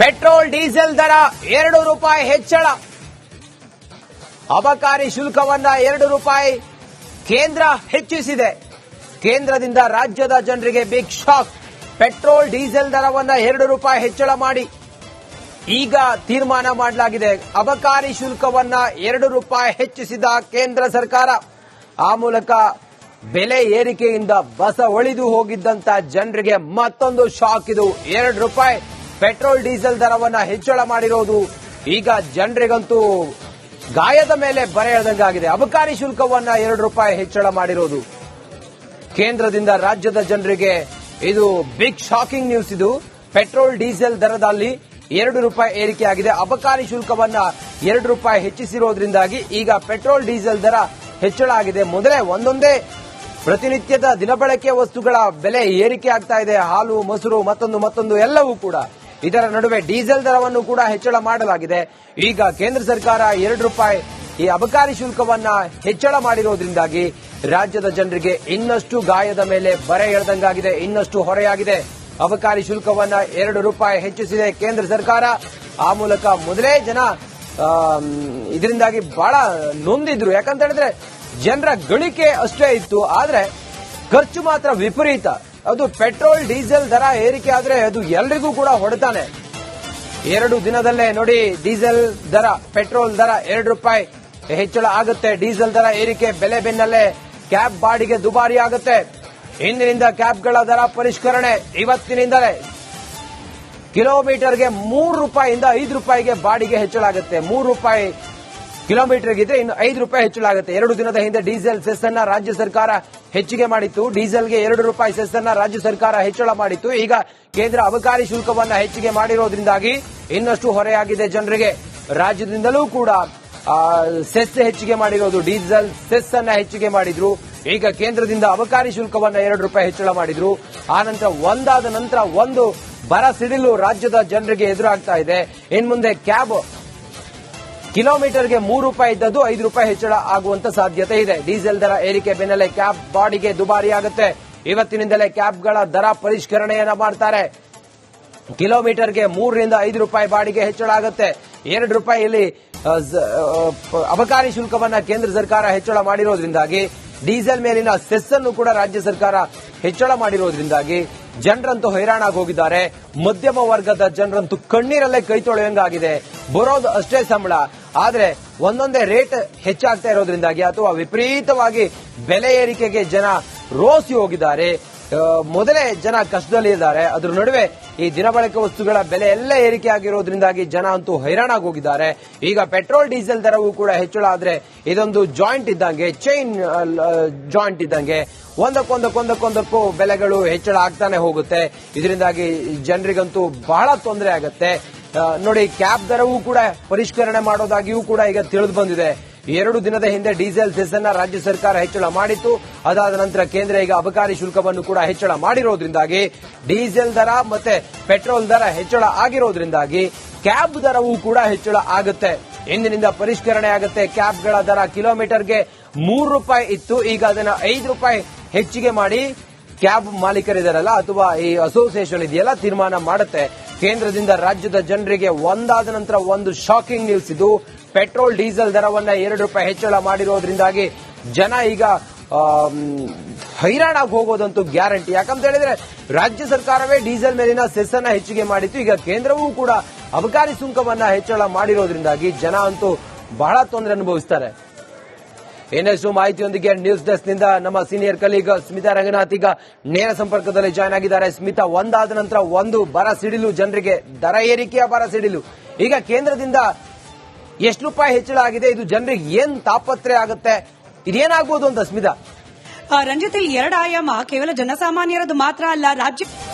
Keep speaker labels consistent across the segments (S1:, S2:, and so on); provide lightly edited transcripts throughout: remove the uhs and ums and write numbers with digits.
S1: Petrol diesel ದರ ₹2 ಹೆಚ್ಚಳ. ಅಬಕಾರಿ ಶುಲ್ಕವನ್ನ ₹2 ಕೇಂದ್ರ ಹೆಚ್ಚಿಸಿದೆ. ಕೇಂದ್ರದಿಂದ ರಾಜ್ಯದ ಜನರಿಗೆ ಬಿಗ್ ಶಾಕ್. ಪೆಟ್ರೋಲ್ ಡೀಸೆಲ್ ದರವನ್ನ ₹2 ಹೆಚ್ಚಳ ಮಾಡಿ ಈಗ ತೀರ್ಮಾನ ಮಾಡಲಾಗಿದೆ. ಅಬಕಾರಿ ಶುಲ್ಕವನ್ನ ₹2 ಹೆಚ್ಚಿಸಿದ ಕೇಂದ್ರ ಸರ್ಕಾರ. ಆ ಮೂಲಕ ಬೆಲೆ ಏರಿಕೆಯಿಂದ ಬಸ ಒಳಿದು ಹೋಗಿದ್ದಂತ ಜನರಿಗೆ ಮತ್ತೊಂದು ಶಾಕ್. ಇದು ₹2 ಪೆಟ್ರೋಲ್ ಡೀಸೆಲ್ ದರವನ್ನ ಹೆಚ್ಚಳ ಮಾಡಿರೋದು ಈಗ ಜನರಿಗಂತೂ ಗಾಯದ ಮೇಲೆ ಬರೆ ಎಳೆದಂಗಾಗಿದೆ. ಅಬಕಾರಿ ಶುಲ್ಕವನ್ನ ₹2 ಹೆಚ್ಚಳ ಮಾಡಿರೋದು ಕೇಂದ್ರದಿಂದ ರಾಜ್ಯದ ಜನರಿಗೆ ಇದು ಬಿಗ್ ಶಾಕಿಂಗ್ ನ್ಯೂಸ್. ಇದು ಪೆಟ್ರೋಲ್ ಡೀಸೆಲ್ ದರದಲ್ಲಿ ₹2 ಏರಿಕೆಯಾಗಿದೆ. ಅಬಕಾರಿ ಶುಲ್ಕವನ್ನ ₹2 ಹೆಚ್ಚಿಸಿರೋದ್ರಿಂದಾಗಿ ಈಗ ಪೆಟ್ರೋಲ್ ಡೀಸೆಲ್ ದರ ಹೆಚ್ಚಳ ಆಗಿದೆ. ಮೊದಲೇ ಒಂದೊಂದೇ ಪ್ರತಿನಿತ್ಯದ ದಿನಬಳಕೆ ವಸ್ತುಗಳ ಬೆಲೆ ಏರಿಕೆ ಆಗ್ತಾ ಇದೆ. ಹಾಲು, ಮೊಸರು, ಮತ್ತೊಂದು ಎಲ್ಲವೂ ಕೂಡ. ಇದರ ನಡುವೆ ಡೀಸೆಲ್ ದರವನ್ನು ಕೂಡ ಹೆಚ್ಚಳ ಮಾಡಲಾಗಿದೆ. ಈಗ ಕೇಂದ್ರ ಸರ್ಕಾರ ₹2 ಈ ಅಬಕಾರಿ ಶುಲ್ಕವನ್ನ ಹೆಚ್ಚಳ ಮಾಡಿರೋದ್ರಿಂದಾಗಿ ರಾಜ್ಯದ ಜನರಿಗೆ ಇನ್ನಷ್ಟು ಗಾಯದ ಮೇಲೆ ಬರೆ ಎಳೆದಂಗಾಗಿದೆ, ಇನ್ನಷ್ಟು ಹೊರೆಯಾಗಿದೆ. ಅಬಕಾರಿ ಶುಲ್ಕವನ್ನ ₹2 ಹೆಚ್ಚಿಸಿದೆ ಕೇಂದ್ರ ಸರ್ಕಾರ. ಆ ಮೂಲಕ ಮೊದಲೇ ಜನ ಇದರಿಂದಾಗಿ ಬಹಳ ನೊಂದಿದ್ರು. ಯಾಕಂತ ಹೇಳಿದ್ರೆ ಜನರ ಗಳಿಕೆ ಅಷ್ಟೇ ಇತ್ತು, ಆದ್ರೆ ಖರ್ಚು ಮಾತ್ರ ವಿಪರೀತ. ಅದು ಪೆಟ್ರೋಲ್ ಡೀಸೆಲ್ ದರ ಏರಿಕೆ ಆದ್ರೆ ಅದು ಎಲ್ರಿಗೂ ಕೂಡ ಹೊಡೆತಾನೆ. 2 ದಿನದಲ್ಲೇ ನೋಡಿ ಡೀಸೆಲ್ ದರ, ಪೆಟ್ರೋಲ್ ದರ ₹2 ಹೆಚ್ಚಳ ಆಗುತ್ತೆ. ಡೀಸೆಲ್ ದರ ಏರಿಕೆ ಬೆಲೆ ಬೆನ್ನಲ್ಲೇ ಕ್ಯಾಬ್ ಬಾಡಿಗೆ ದುಬಾರಿ ಆಗುತ್ತೆ. ಇಂದಿನಿಂದ ಕ್ಯಾಬ್ಗಳ ದರ ಪರಿಷ್ಕರಣೆ. ಇವತ್ತಿನಿಂದಲೇ ಕಿಲೋಮೀಟರ್ಗೆ ₹3 ಇಂದ ₹5 ಬಾಡಿಗೆ ಹೆಚ್ಚಳ ಆಗುತ್ತೆ. ₹3 ಕಿಲೋಮೀಟರ್ಗಿದ್ರೆ ಇನ್ನು ₹5 ಹೆಚ್ಚಳ ಆಗುತ್ತೆ. 2 ದಿನದ ಹಿಂದೆ ಡೀಸೆಲ್ ಸೆಸ್ ಅನ್ನ ರಾಜ್ಯ ಸರ್ಕಾರ ಹೆಚ್ಚಿಗೆ ಮಾಡಿತ್ತು. ಡೀಸೆಲ್ಗೆ ₹2 ಸೆಸ್ ಅನ್ನ ರಾಜ್ಯ ಸರ್ಕಾರ ಹೆಚ್ಚಳ ಮಾಡಿತ್ತು. ಈಗ ಕೇಂದ್ರ ಅಬಕಾರಿ ಶುಲ್ಕವನ್ನ ಹೆಚ್ಚಿಗೆ ಮಾಡಿರೋದ್ರಿಂದಾಗಿ ಇನ್ನಷ್ಟು ಹೊರೆಯಾಗಿದೆ ಜನರಿಗೆ. ರಾಜ್ಯದಿಂದಲೂ ಕೂಡ ಸೆಸ್ ಹೆಚ್ಚಿಗೆ ಮಾಡಿರೋದು. ಡೀಸೆಲ್ ಸೆಸ್ ಅನ್ನ ಹೆಚ್ಚಿಗೆ ಮಾಡಿದ್ರು. ಈಗ ಕೇಂದ್ರದಿಂದ ಅಬಕಾರಿ ಶುಲ್ಕವನ್ನ ₹2 ಹೆಚ್ಚಳ ಮಾಡಿದ್ರು. ಆನಂತರ ಒಂದಾದ ನಂತರ ಒಂದು ಬರ ಸಿಡಿಲು ರಾಜ್ಯದ ಜನರಿಗೆ ಎದುರಾಗ್ತಾ ಇದೆ. ಇನ್ಮುಂದೆ ಕ್ಯಾಬ್ ಕಿಲೋಮೀಟರ್ಗೆ ₹3 ಇದ್ದದ್ದು ₹5 ಹೆಚ್ಚಳ ಆಗುವಂತ ಸಾಧ್ಯತೆ ಇದೆ. ಡೀಸೆಲ್ ದರ ಏರಿಕೆ ಬೆನ್ನಲ್ಲೇ ಕ್ಯಾಬ್ ಬಾಡಿಗೆ ದುಬಾರಿ ಆಗುತ್ತೆ. ಇವತ್ತಿನಿಂದಲೇ ಕ್ಯಾಬ್ಗಳ ದರ ಪರಿಷ್ಕರಣೆಯನ್ನ ಮಾಡ್ತಾರೆ. ಕಿಲೋಮೀಟರ್ಗೆ ₹3 ರಿಂದ ₹5 ಬಾಡಿಗೆ ಹೆಚ್ಚಳ ಆಗುತ್ತೆ. ₹2 ಇಲ್ಲಿ ಅಬಕಾರಿ ಶುಲ್ಕವನ್ನ ಕೇಂದ್ರ ಸರ್ಕಾರ ಹೆಚ್ಚಳ ಮಾಡಿರೋದ್ರಿಂದಾಗಿ ಡೀಸೆಲ್ ಮೇಲಿನ ಸೆಸ್ ಅನ್ನು ಕೂಡ ರಾಜ್ಯ ಸರ್ಕಾರ ಹೆಚ್ಚಳ ಮಾಡಿರೋದ್ರಿಂದಾಗಿ ಜನರಂತೂ ಹೈರಾಣಾಗಿ ಹೋಗಿದ್ದಾರೆ. ಮಧ್ಯಮ ವರ್ಗದ ಜನರಂತೂ ಕಣ್ಣೀರಲ್ಲೇ ಕೈ ತೊಳೆಯಂಗಾಗಿದೆ. ಬರೋದು ಅಷ್ಟೇ ಸಂಬಳ, ಆದ್ರೆ ಒಂದೊಂದೇ ರೇಟ್ ಹೆಚ್ಚಾಗ್ತಾ ಇರೋದ್ರಿಂದಾಗಿ ಅಥವಾ ವಿಪರೀತವಾಗಿ ಬೆಲೆ ಏರಿಕೆಗೆ ಜನ ರೋಸಿ ಹೋಗಿದ್ದಾರೆ. ಮೊದಲೇ ಜನ ಕಷ್ಟದಲ್ಲಿದ್ದಾರೆ. ಅದ್ರ ನಡುವೆ ಈ ದಿನಬಳಕೆ ವಸ್ತುಗಳ ಬೆಲೆ ಎಲ್ಲ ಏರಿಕೆ ಆಗಿರೋದ್ರಿಂದಾಗಿ ಜನ ಅಂತೂ ಹೈರಾಣಾಗಿ ಹೋಗಿದ್ದಾರೆ. ಈಗ ಪೆಟ್ರೋಲ್ ಡೀಸೆಲ್ ದರವೂ ಕೂಡ ಹೆಚ್ಚಳ ಆದ್ರೆ ಇದೊಂದು ಜಾಯಿಂಟ್ ಇದ್ದಂಗೆ, ಚೈನ್ ಜಾಯಿಂಟ್ ಇದ್ದಂಗೆ ಒಂದಕ್ಕೊಂದಕ್ಕೂ ಬೆಲೆಗಳು ಹೆಚ್ಚಳ ಆಗ್ತಾನೆ ಹೋಗುತ್ತೆ. ಇದರಿಂದಾಗಿ ಜನರಿಗಂತೂ ಬಹಳ ತೊಂದರೆ ಆಗುತ್ತೆ. ನೋಡಿ, ಕ್ಯಾಬ್ ದರವೂ ಕೂಡ ಪರಿಷ್ಕರಣೆ ಮಾಡೋದಾಗಿಯೂ ಕೂಡ ಈಗ ತಿಳಿದು ಬಂದಿದೆ. 2 ದಿನದ ಹಿಂದೆ ಡೀಸೆಲ್ ಸೆಸ್ ಅನ್ನ ರಾಜ್ಯ ಸರ್ಕಾರ ಹೆಚ್ಚಳ ಮಾಡಿತ್ತು. ಅದಾದ ನಂತರ ಕೇಂದ್ರ ಈಗ ಅಬಕಾರಿ ಶುಲ್ಕವನ್ನು ಕೂಡ ಹೆಚ್ಚಳ ಮಾಡಿರೋದ್ರಿಂದಾಗಿ ಡೀಸೆಲ್ ದರ ಮತ್ತೆ ಪೆಟ್ರೋಲ್ ದರ ಹೆಚ್ಚಳ ಆಗಿರೋದ್ರಿಂದಾಗಿ ಕ್ಯಾಬ್ ದರವೂ ಕೂಡ ಹೆಚ್ಚಳ ಆಗುತ್ತೆ. ಇಂದಿನಿಂದ ಪರಿಷ್ಕರಣೆ ಆಗುತ್ತೆ. ಕ್ಯಾಬ್ಗಳ ದರ ಕಿಲೋಮೀಟರ್ಗೆ ₹3 ಇತ್ತು, ಈಗ ಅದನ್ನ ₹5 ಹೆಚ್ಚಿಗೆ ಮಾಡಿ ಕ್ಯಾಬ್ ಮಾಲೀಕರಿದಾರಲ್ಲ ಅಥವಾ ಈ ಅಸೋಸಿಯೇಷನ್ ಇದೆಯಲ್ಲ ತೀರ್ಮಾನ ಮಾಡುತ್ತೆ. ಕೇಂದ್ರದಿಂದ ರಾಜ್ಯದ ಜನರಿಗೆ ಒಂದಾದ ನಂತರ ಒಂದು ಶಾಕಿಂಗ್ ನ್ಯೂಸ್. ಇದು ಪೆಟ್ರೋಲ್ ಡೀಸೆಲ್ ದರವನ್ನ ₹2 ಹೆಚ್ಚಳ ಮಾಡಿರೋದ್ರಿಂದಾಗಿ ಜನ ಈಗ ಹೈರಾಣಾಗಿ ಹೋಗೋದಂತೂ ಗ್ಯಾರಂಟಿ. ಯಾಕಂತ ಹೇಳಿದ್ರೆ ರಾಜ್ಯ ಸರ್ಕಾರವೇ ಡೀಸೆಲ್ ಮೇಲಿನ ಸೆಸ್ ಅನ್ನ ಹೆಚ್ಚಿಗೆ ಮಾಡಿತ್ತು. ಈಗ ಕೇಂದ್ರವೂ ಕೂಡ ಅಬಕಾರಿ ಸುಂಕವನ್ನ ಹೆಚ್ಚಳ ಮಾಡಿರೋದ್ರಿಂದಾಗಿ ಜನ ಅಂತೂ ಬಹಳ ತೊಂದರೆ ಅನುಭವಿಸ್ತಾರೆ. ಇನ್ನಷ್ಟು ಮಾಹಿತಿಯೊಂದಿಗೆ ನ್ಯೂಸ್ ಡೆಸ್ಕ್ ನಿಂದ ನಮ್ಮ ಸೀನಿಯರ್ ಕಲೀಗ್ ಸ್ಮಿತಾ ರಂಗನಾಥ್ ಈಗ ನೇರ ಸಂಪರ್ಕದಲ್ಲಿ ಜಾಯ್ನ್ ಆಗಿದ್ದಾರೆ. ಸ್ಮಿತಾ, ಒಂದಾದ ನಂತರ ಒಂದು ಬರ ಸಿಡಿಲು, ಜನರಿಗೆ ದರ ಏರಿಕೆಯ ಬರ ಸಿಡಿಲು. ಈಗ ಕೇಂದ್ರದಿಂದ ಎಷ್ಟು ರೂಪಾಯಿ ಹೆಚ್ಚಳ ಆಗಿದೆ? ಇದು ಜನರಿಗೆ ಏನ್ ತಾಪತ್ರೆ ಆಗುತ್ತೆ? ಇದೇನಾಗಬಹುದು ಅಂತ ಸ್ಮಿತಾ?
S2: ರಂಜಿತ್, ಇಲ್ಲಿ 2 ಆಯಾಮ. ಕೇವಲ ಜನಸಾಮಾನ್ಯರದ್ದು ಮಾತ್ರ ಅಲ್ಲ, ರಾಜ್ಯ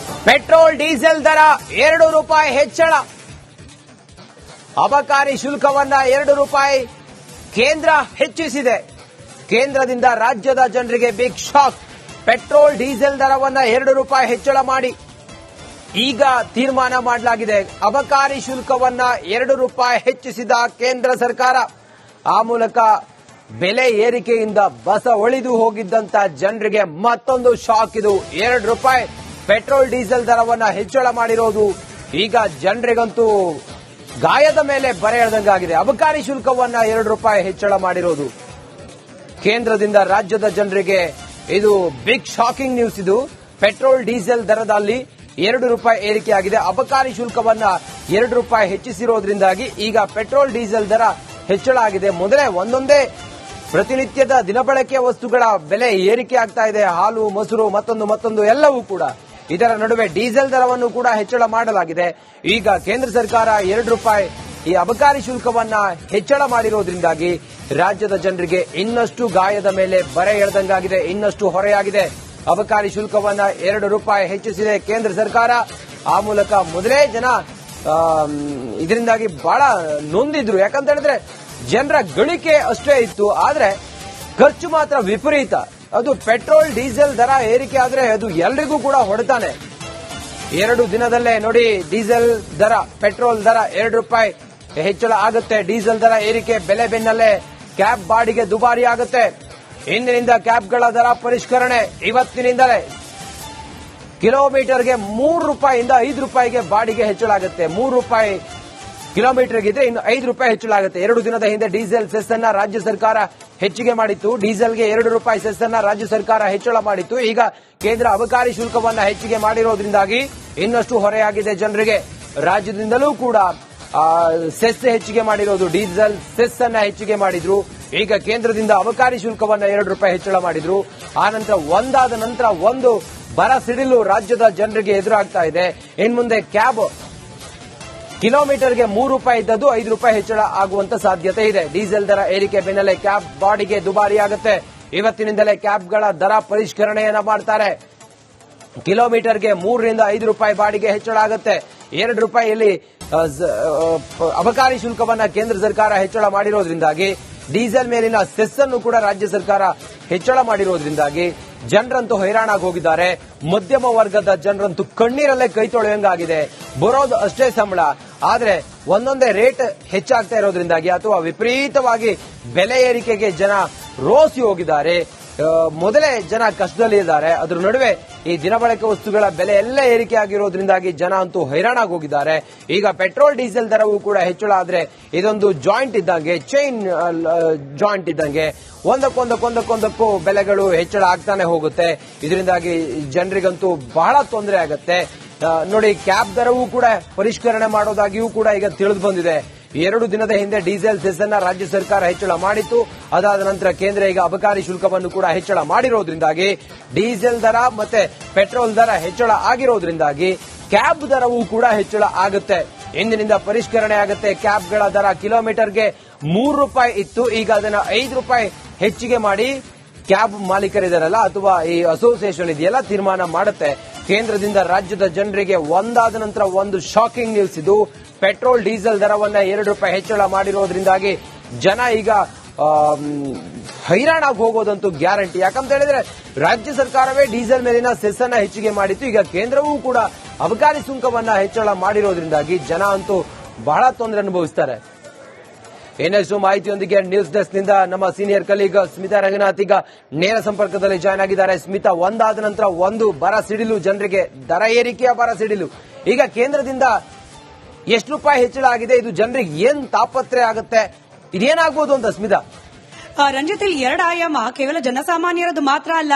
S1: ಪೆಟ್ರೋಲ್ ಡೀಸೆಲ್ ದರ ₹2 ಹೆಚ್ಚಳ. ಅಬಕಾರಿ ಶುಲ್ಕವನ್ನ ₹2 ಕೇಂದ್ರ ಹೆಚ್ಚಿಸಿದೆ. ಕೇಂದ್ರದಿಂದ ರಾಜ್ಯದ ಜನರಿಗೆ ಬಿಗ್ ಶಾಕ್. ಪೆಟ್ರೋಲ್ ಡೀಸೆಲ್ ದರವನ್ನ ₹2 ಹೆಚ್ಚಳ ಮಾಡಿ ಈಗ ತೀರ್ಮಾನ ಮಾಡಲಾಗಿದೆ. ಅಬಕಾರಿ ಶುಲ್ಕವನ್ನ ₹2 ಹೆಚ್ಚಿಸಿದ ಕೇಂದ್ರ ಸರ್ಕಾರ. ಆ ಮೂಲಕ ಬೆಲೆ ಏರಿಕೆಯಿಂದ ಬಸ ಒಳಿದು ಹೋಗಿದ್ದಂತ ಜನರಿಗೆ ಮತ್ತೊಂದು ಶಾಕ್. ಇದು ₹2 ಪೆಟ್ರೋಲ್ ಡೀಸೆಲ್ ದರವನ್ನ ಹೆಚ್ಚಳ ಮಾಡಿರೋದು ಈಗ ಜನರಿಗಂತೂ ಗಾಯದ ಮೇಲೆ ಬರೆ ಎಳೆದಂಗಾಗಿದೆ. ಅಬಕಾರಿ ಶುಲ್ಕವನ್ನ 2 ರೂಪಾಯಿ ಹೆಚ್ಚಳ ಮಾಡಿರೋದು ಕೇಂದ್ರದಿಂದ ರಾಜ್ಯದ ಜನರಿಗೆ ಇದು ಬಿಗ್ ಶಾಕಿಂಗ್ ನ್ಯೂಸ್. ಇದು ಪೆಟ್ರೋಲ್ ಡೀಸೆಲ್ ದರದಲ್ಲಿ 2 ರೂಪಾಯಿ ಏರಿಕೆಯಾಗಿದೆ. ಅಬಕಾರಿ ಶುಲ್ಕವನ್ನ 2 ರೂಪಾಯಿ ಹೆಚ್ಚಿಸಿರೋದ್ರಿಂದಾಗಿ ಈಗ ಪೆಟ್ರೋಲ್ ಡೀಸೆಲ್ ದರ ಹೆಚ್ಚಳ ಆಗಿದೆ. ಮೊದಲೇ ಒಂದೊಂದೇ ಪ್ರತಿನಿತ್ಯದ ದಿನಬಳಕೆಯ ವಸ್ತುಗಳ ಬೆಲೆ ಏರಿಕೆ ಆಗ್ತಾ ಇದೆ. ಹಾಲು, ಮೊಸರು, ಮತ್ತೊಂದು ಎಲ್ಲವೂ ಕೂಡ. ಇದರ ನಡುವೆ ಡೀಸೆಲ್ ದರವನ್ನು ಕೂಡ ಹೆಚ್ಚಳ ಮಾಡಲಾಗಿದೆ. ಈಗ ಕೇಂದ್ರ ಸರ್ಕಾರ 2 ರೂಪಾಯಿ ಈ ಅಬಕಾರಿ ಶುಲ್ಕವನ್ನ ಹೆಚ್ಚಳ ಮಾಡಿರೋದ್ರಿಂದಾಗಿ ರಾಜ್ಯದ ಜನರಿಗೆ ಇನ್ನಷ್ಟು ಗಾಯದ ಮೇಲೆ ಬರೆ ಎಳೆದಂಗಾಗಿದೆ, ಇನ್ನಷ್ಟು ಹೊರೆಯಾಗಿದೆ. ಅಬಕಾರಿ ಶುಲ್ಕವನ್ನ 2 ರೂಪಾಯಿ ಹೆಚ್ಚಿಸಿದೆ ಕೇಂದ್ರ ಸರ್ಕಾರ. ಆ ಮೂಲಕ ಮೊದಲೇ ಜನ ಇದರಿಂದಾಗಿ ಬಹಳ ನೊಂದಿದ್ರು. ಯಾಕಂತ ಹೇಳಿದ್ರೆ ಜನರ ಗಳಿಕೆ ಅಷ್ಟೇ ಇತ್ತು, ಆದ್ರೆ ಖರ್ಚು ಮಾತ್ರ ವಿಪರೀತ. ಅದು ಪೆಟ್ರೋಲ್ ಡೀಸೆಲ್ ದರ ಏರಿಕೆ ಆದ್ರೆ ಅದು ಎಲ್ರಿಗೂ ಕೂಡ ಹೊಡೆತಾನೆ. 2 ದಿನದಲ್ಲೇ ನೋಡಿ ಡೀಸೆಲ್ ದರ, ಪೆಟ್ರೋಲ್ ದರ 2 ರೂಪಾಯಿ ಹೆಚ್ಚಳ ಆಗುತ್ತೆ. ಡೀಸೆಲ್ ದರ ಏರಿಕೆ ಬೆಲೆ ಬೆನ್ನಲ್ಲೇ ಕ್ಯಾಬ್ ಬಾಡಿಗೆ ದುಬಾರಿ ಆಗುತ್ತೆ. ಇಂದಿನಿಂದ ಕ್ಯಾಬ್ಗಳ ದರ ಪರಿಷ್ಕರಣೆ. ಇವತ್ತಿನಿಂದಲೇ ಕಿಲೋಮೀಟರ್ಗೆ 3 ರೂಪಾಯಿಯಿಂದ 5 ರೂಪಾಯಿಗೆ ಬಾಡಿಗೆ ಹೆಚ್ಚಳ ಆಗುತ್ತೆ. 3 ರೂಪಾಯಿ ಕಿಲೋಮೀಟರ್ಗಿದ್ರೆ ಇನ್ನು 5 ರೂಪಾಯಿ ಹೆಚ್ಚಳ ಆಗುತ್ತೆ. 2 ದಿನದ ಹಿಂದೆ ಡೀಸೆಲ್ ಸೆಸ್ ಅನ್ನ ರಾಜ್ಯ ಸರ್ಕಾರ ಹೆಚ್ಚಿಗೆ ಮಾಡಿತ್ತು. ಡೀಸೆಲ್ಗೆ 2 ರೂಪಾಯಿ ಸೆಸ್ ಅನ್ನ ರಾಜ್ಯ ಸರ್ಕಾರ ಹೆಚ್ಚಳ ಮಾಡಿತ್ತು. ಈಗ ಕೇಂದ್ರ ಅಬಕಾರಿ ಶುಲ್ಕವನ್ನ ಹೆಚ್ಚಿಗೆ ಮಾಡಿರೋದ್ರಿಂದಾಗಿ ಇನ್ನಷ್ಟು ಹೊರೆಯಾಗಿದೆ ಜನರಿಗೆ. ರಾಜ್ಯದಿಂದಲೂ ಕೂಡ ಸೆಸ್ ಹೆಚ್ಚಿಗೆ ಮಾಡಿರೋದು, ಡೀಸೆಲ್ ಸೆಸ್ ಅನ್ನ ಹೆಚ್ಚಿಗೆ ಮಾಡಿದ್ರು. ಈಗ ಕೇಂದ್ರದಿಂದ ಅಬಕಾರಿ ಶುಲ್ಕವನ್ನ 2 ರೂಪಾಯಿ ಹೆಚ್ಚಳ ಮಾಡಿದ್ರು. ಆನಂತರ ಒಂದಾದ ನಂತರ ಒಂದು ಬರ ಸಿಡಿಲು ರಾಜ್ಯದ ಜನರಿಗೆ ಎದುರಾಗ್ತಾ ಇದೆ. ಇನ್ಮುಂದೆ ಕ್ಯಾಬ್ ಕಿಲೋಮೀಟರ್ಗೆ 3 ರೂಪಾಯಿ ಇದ್ದದ್ದು 5 ರೂಪಾಯಿ ಹೆಚ್ಚಳ ಆಗುವಂತ ಸಾಧ್ಯತೆ ಇದೆ. ಡೀಸೆಲ್ ದರ ಏರಿಕೆ ಬೆನ್ನಲ್ಲೇ ಕ್ಯಾಬ್ ಬಾಡಿಗೆ ದುಬಾರಿ ಆಗುತ್ತೆ. ಇವತ್ತಿನಿಂದಲೇ ಕ್ಯಾಬ್ಗಳ ದರ ಪರಿಷ್ಕರಣೆಯನ್ನ ಮಾಡ್ತಾರೆ. ಕಿಲೋಮೀಟರ್ಗೆ 3 ರಿಂದ 5 ರೂಪಾಯಿ ಬಾಡಿಗೆ ಹೆಚ್ಚಳ ಆಗುತ್ತೆ. 2 ರೂಪಾಯಿಯಲ್ಲಿ ಅಬಕಾರಿ ಶುಲ್ಕವನ್ನ ಕೇಂದ್ರ ಸರ್ಕಾರ ಹೆಚ್ಚಳ ಮಾಡಿರೋದ್ರಿಂದಾಗಿ ಡೀಸೆಲ್ ಮೇಲಿನ ಸೆಸ್ ಅನ್ನು ಕೂಡ ರಾಜ್ಯ ಸರ್ಕಾರ ಹೆಚ್ಚಳ ಮಾಡಿರೋದ್ರಿಂದಾಗಿ ಜನರಂತೂ ಹೈರಾಣಾಗಿ ಹೋಗಿದ್ದಾರೆ. ಮಧ್ಯಮ ವರ್ಗದ ಜನರಂತೂ ಕಣ್ಣೀರಲ್ಲೇ ಕೈ ತೊಳೆಯಂಗಾಗಿದೆ. ಬರೋದು ಅಷ್ಟೇ ಸಂಬಳ, ಆದ್ರೆ ಒಂದೊಂದೇ ರೇಟ್ ಹೆಚ್ಚಾಗ್ತಾ ಇರೋದ್ರಿಂದಾಗಿ ಅಥವಾ ವಿಪರೀತವಾಗಿ ಬೆಲೆ ಏರಿಕೆಗೆ ಜನ ರೋಸಿ ಹೋಗಿದ್ದಾರೆ. ಮೊದಲೇ ಜನ ಕಷ್ಟದಲ್ಲಿದ್ದಾರೆ. ಅದರ ನಡುವೆ ಈ ದಿನಬಳಕೆ ವಸ್ತುಗಳ ಬೆಲೆ ಎಲ್ಲ ಏರಿಕೆ ಆಗಿರೋದ್ರಿಂದಾಗಿ ಜನ ಅಂತೂ ಹೈರಾಣಾಗಿ ಹೋಗಿದ್ದಾರೆ. ಈಗ ಪೆಟ್ರೋಲ್ ಡೀಸೆಲ್ ದರವೂ ಕೂಡ ಹೆಚ್ಚಳ ಆದ್ರೆ ಇದೊಂದು ಜಾಯಿಂಟ್ ಇದ್ದಂಗೆ, ಚೈನ್ ಜಾಯಿಂಟ್ ಇದ್ದಂಗೆ ಒಂದಕ್ಕೊಂದಕ್ಕೂ ಬೆಲೆಗಳು ಹೆಚ್ಚಳ ಆಗ್ತಾನೆ ಹೋಗುತ್ತೆ. ಇದರಿಂದಾಗಿ ಜನರಿಗಂತೂ ಬಹಳ ತೊಂದರೆ ಆಗುತ್ತೆ. ನೋಡಿ, ಕ್ಯಾಬ್ ದರವೂ ಕೂಡ ಪರಿಷ್ಕರಣೆ ಮಾಡೋದಾಗಿಯೂ ಕೂಡ ಈಗ ತಿಳಿದು ಬಂದಿದೆ. 2 ದಿನದ ಹಿಂದೆ ಡೀಸೆಲ್ ಸೆಸ್ ಅನ್ನ ರಾಜ್ಯ ಸರ್ಕಾರ ಹೆಚ್ಚಳ ಮಾಡಿತ್ತು. ಅದಾದ ನಂತರ ಕೇಂದ್ರ ಈಗ ಅಬಕಾರಿ ಶುಲ್ಕವನ್ನು ಕೂಡ ಹೆಚ್ಚಳ ಮಾಡಿರೋದ್ರಿಂದಾಗಿ ಡೀಸೆಲ್ ದರ ಮತ್ತೆ ಪೆಟ್ರೋಲ್ ದರ ಹೆಚ್ಚಳ ಆಗಿರೋದ್ರಿಂದಾಗಿ ಕ್ಯಾಬ್ ದರವೂ ಕೂಡ ಹೆಚ್ಚಳ ಆಗುತ್ತೆ. ಇಂದಿನಿಂದ ಪರಿಷ್ಕರಣೆ ಆಗುತ್ತೆ. ಕ್ಯಾಬ್ಗಳ ದರ ಕಿಲೋಮೀಟರ್ಗೆ 3 ರೂಪಾಯಿ ಇತ್ತು, ಈಗ ಅದನ್ನ 5 ರೂಪಾಯಿ ಹೆಚ್ಚಿಗೆ ಮಾಡಿ ಕ್ಯಾಬ್ ಮಾಲೀಕರಿದಾರಲ್ಲ ಅಥವಾ ಈ ಅಸೋಸಿಯೇಷನ್ ಇದೆಯಲ್ಲ ತೀರ್ಮಾನ ಮಾಡುತ್ತೆ. ಕೇಂದ್ರದಿಂದ ರಾಜ್ಯದ ಜನರಿಗೆ ಒಂದಾದ ನಂತರ ಒಂದು ಶಾಕಿಂಗ್ ನ್ಯೂಸ್ ಇದು. ಪೆಟ್ರೋಲ್ ಡೀಸೆಲ್ ದರವನ್ನ 2 ರೂಪಾಯಿ ಹೆಚ್ಚಳ ಮಾಡಿರೋದ್ರಿಂದಾಗಿ ಜನ ಈಗ ಹೈರಾಣಾಗಿ ಹೋಗೋದಂತೂ ಗ್ಯಾರಂಟಿ. ಯಾಕಂತ ಹೇಳಿದ್ರೆ ರಾಜ್ಯ ಸರ್ಕಾರವೇ ಡೀಸೆಲ್ ಮೇಲಿನ ಸೆಸ್ ಅನ್ನ ಹೆಚ್ಚಿಗೆ ಮಾಡಿತ್ತು. ಈಗ ಕೇಂದ್ರವೂ ಕೂಡ ಅಬಕಾರಿ ಸುಂಕವನ್ನ ಹೆಚ್ಚಳ ಮಾಡಿರೋದ್ರಿಂದಾಗಿ ಜನ ಅಂತೂ ಬಹಳ ತೊಂದರೆ ಅನುಭವಿಸ್ತಾರೆ. ಇನ್ನಷ್ಟು ಮಾಹಿತಿಯೊಂದಿಗೆ ನ್ಯೂಸ್ ಡೆಸ್ಕ್ ನಿಂದ ನಮ್ಮ ಸೀನಿಯರ್ ಕಲೀಗ್ ಸ್ಮಿತಾ ರಂಗನಾಥ್ ಈಗ ನೇರ ಸಂಪರ್ಕದಲ್ಲಿ ಜಾಯ್ನ್ ಆಗಿದ್ದಾರೆ. ಸ್ಮಿತಾ, ಒಂದಾದ ನಂತರ ಒಂದು ಬರ ಸಿಡಿಲು, ಜನರಿಗೆ ದರ ಏರಿಕೆಯ ಬರ ಸಿಡಿಲು. ಈಗ ಕೇಂದ್ರದಿಂದ ಎಷ್ಟು ರೂಪಾಯಿ ಹೆಚ್ಚಳ ಆಗಿದೆ, ಇದು ಜನರಿಗೆ ಏನ್ ತಾಪತ್ರೆ ಆಗುತ್ತೆ, ಇದೇನಾಗ್ಬೋದು ಅಂತ ಸ್ಮಿತಾ?
S2: ರಂಜಿತ್, 2 ಆಯಾಮ ಕೇವಲ ಜನಸಾಮಾನ್ಯರದ್ದು ಮಾತ್ರ ಅಲ್ಲ,